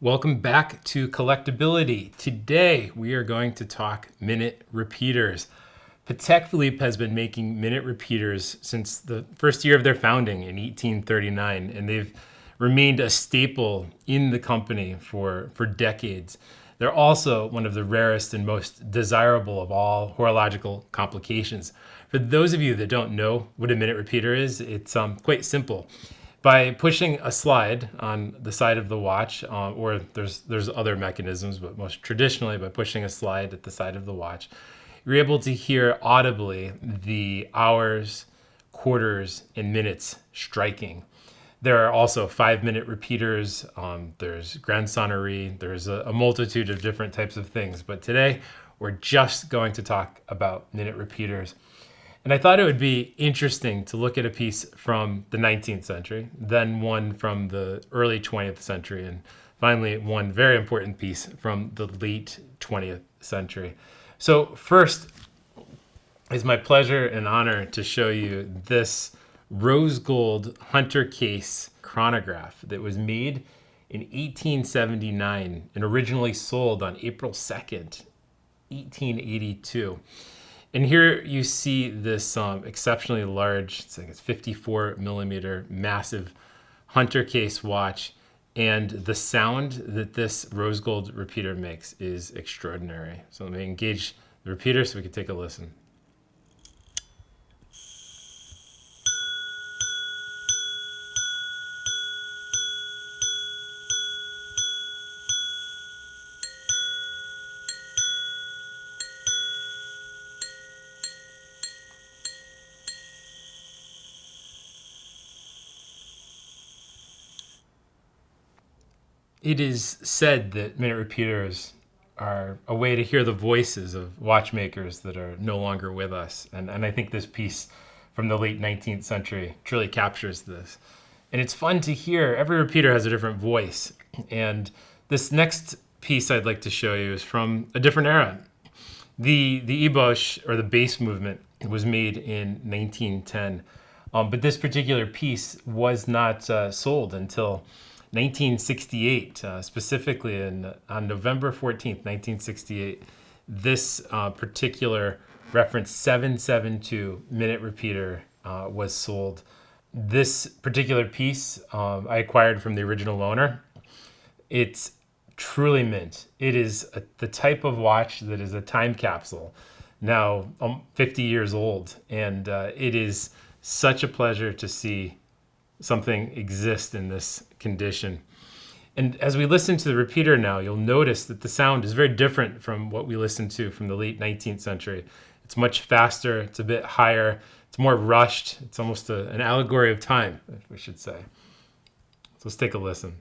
Welcome back to Collectability. Today we are going to talk minute repeaters. Patek Philippe has been making minute repeaters since the first year of their founding in 1839, and they've remained a staple in the company for decades. They're also one of the rarest and most desirable of all horological complications. For those of you that don't know what a minute repeater is, it's quite simple. By pushing a slide on the side of the watch, or there's other mechanisms, but most traditionally by pushing a slide at the side of the watch, you're able to hear audibly the hours, quarters, and minutes striking. There are also 5-minute repeaters, there's grand sonnerie, there's a multitude of different types of things, but today we're just going to talk about minute repeaters. And I thought it would be interesting to look at a piece from the 19th century, then one from the early 20th century, and finally one very important piece from the late 20th century. So first, it's my pleasure and honor to show you this rose gold Hunter case chronograph that was made in 1879 and originally sold on April 2nd, 1882. And here you see this exceptionally large, it's 54 millimeter, massive Hunter case watch. And the sound that this rose gold repeater makes is extraordinary. So let me engage the repeater so we can take a listen. It is said that minute repeaters are a way to hear the voices of watchmakers that are no longer with us. And I think this piece from the late 19th century truly captures this. And it's fun to hear. Every repeater has a different voice. And this next piece I'd like to show you is from a different era. The eboche, or the bass movement, was made in 1910. But this particular piece was not sold until 1968, specifically on November 14th, 1968, this particular reference 772 minute repeater was sold. This particular piece I acquired from the original owner. It's truly mint. It is the type of watch that is a time capsule, now 50 years old, and it is such a pleasure to see something exist in this condition. And as we listen to the repeater now, you'll notice that the sound is very different from what we listened to from the late 19th century. It's much faster, it's a bit higher, it's more rushed, it's almost an allegory of time, we should say. So let's take a listen.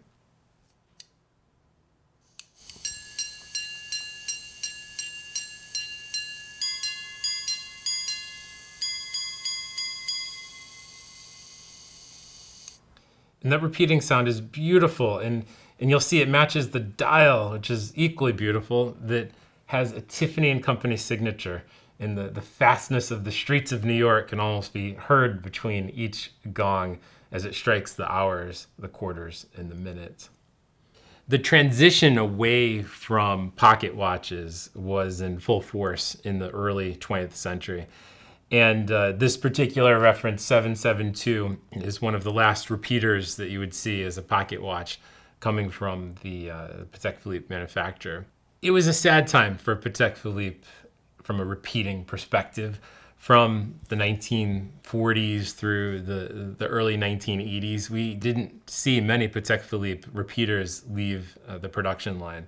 And that repeating sound is beautiful, and you'll see it matches the dial, which is equally beautiful, that has a Tiffany & Company signature. And the fastness of the streets of New York can almost be heard between each gong as it strikes the hours, the quarters, and the minutes. The transition away from pocket watches was in full force in the early 20th century. And this particular reference, 772, is one of the last repeaters that you would see as a pocket watch coming from the Patek Philippe manufacturer. It was a sad time for Patek Philippe from a repeating perspective. From the 1940s through the early 1980s, we didn't see many Patek Philippe repeaters leave the production line.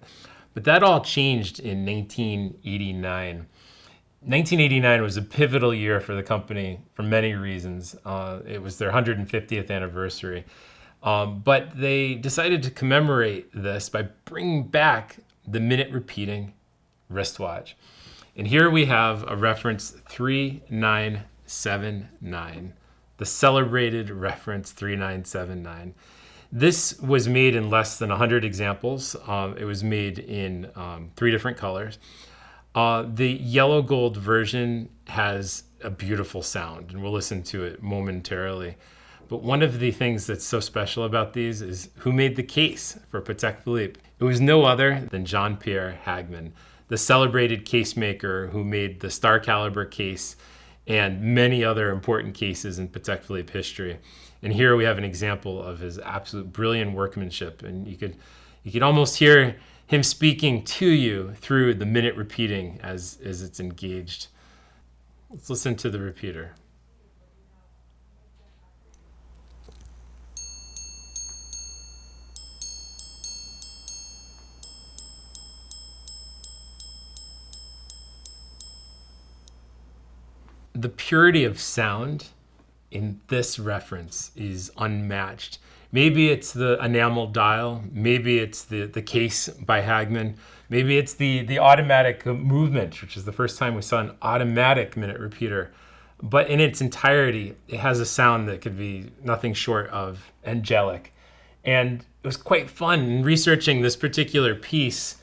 But that all changed in 1989. 1989 was a pivotal year for the company for many reasons. It was their 150th anniversary. But they decided to commemorate this by bringing back the minute repeating wristwatch. And here we have a reference 3979, the celebrated reference 3979. This was made in less than 100 examples. It was made in 3 different colors. The yellow gold version has a beautiful sound, and we'll listen to it momentarily. But one of the things that's so special about these is who made the case for Patek Philippe. It was no other than Jean-Pierre Hagman, the celebrated case maker who made the star caliber case and many other important cases in Patek Philippe history. And here we have an example of his absolute brilliant workmanship. And you could almost hear him speaking to you through the minute repeating as it's engaged. Let's listen to the repeater. The purity of sound in this reference is unmatched. Maybe it's the enamel dial, maybe it's the case by Hagman, maybe it's the automatic movement, which is the first time we saw an automatic minute repeater. But in its entirety, it has a sound that could be nothing short of angelic. And it was quite fun in researching this particular piece,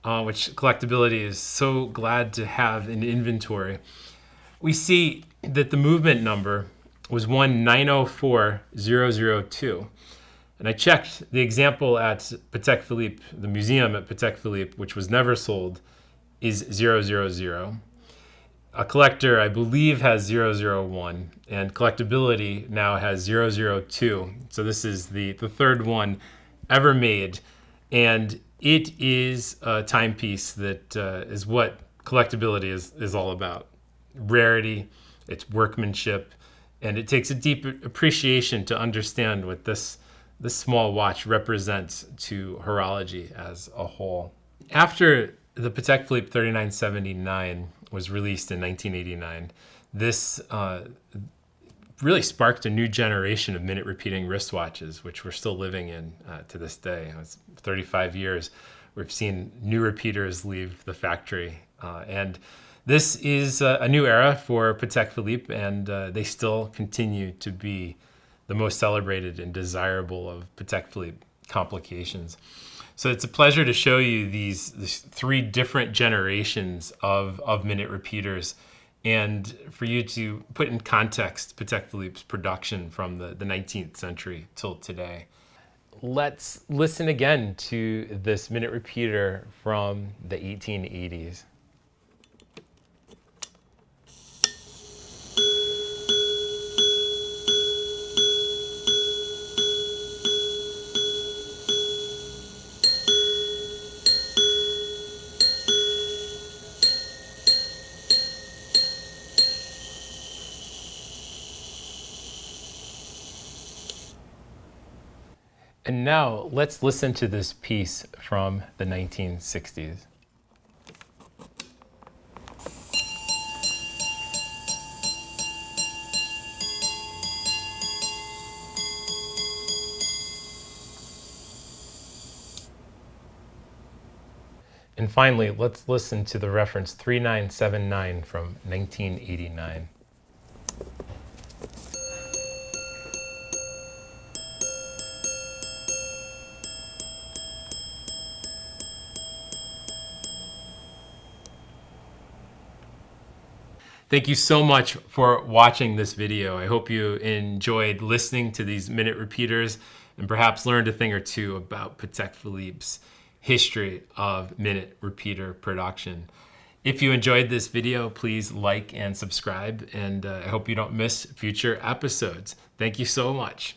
which Collectability is so glad to have in inventory. We see that the movement number was 1904002. And I checked the example at Patek Philippe, the museum at Patek Philippe, which was never sold, is 000. A collector, I believe, has 001, and Collectability now has 002. So this is the third one ever made. And it is a timepiece that is what Collectability is all about. Rarity, its workmanship, and it takes a deep appreciation to understand what this small watch represents to horology as a whole. After the Patek Philippe 3979 was released in 1989, this really sparked a new generation of minute repeating wristwatches, which we're still living in to this day. It's 35 years. We've seen new repeaters leave the factory, and this is a new era for Patek Philippe, and they still continue to be the most celebrated and desirable of Patek Philippe complications. So it's a pleasure to show you these three different generations of minute repeaters, and for you to put in context Patek Philippe's production from the 19th century till today. Let's listen again to this minute repeater from the 1880s. And now let's listen to this piece from the 1960s. And finally, let's listen to the reference 3979 from 1989. Thank you so much for watching this video. I hope you enjoyed listening to these minute repeaters and perhaps learned a thing or two about Patek Philippe's history of minute repeater production. If you enjoyed this video, please like and subscribe, and I hope you don't miss future episodes. Thank you so much.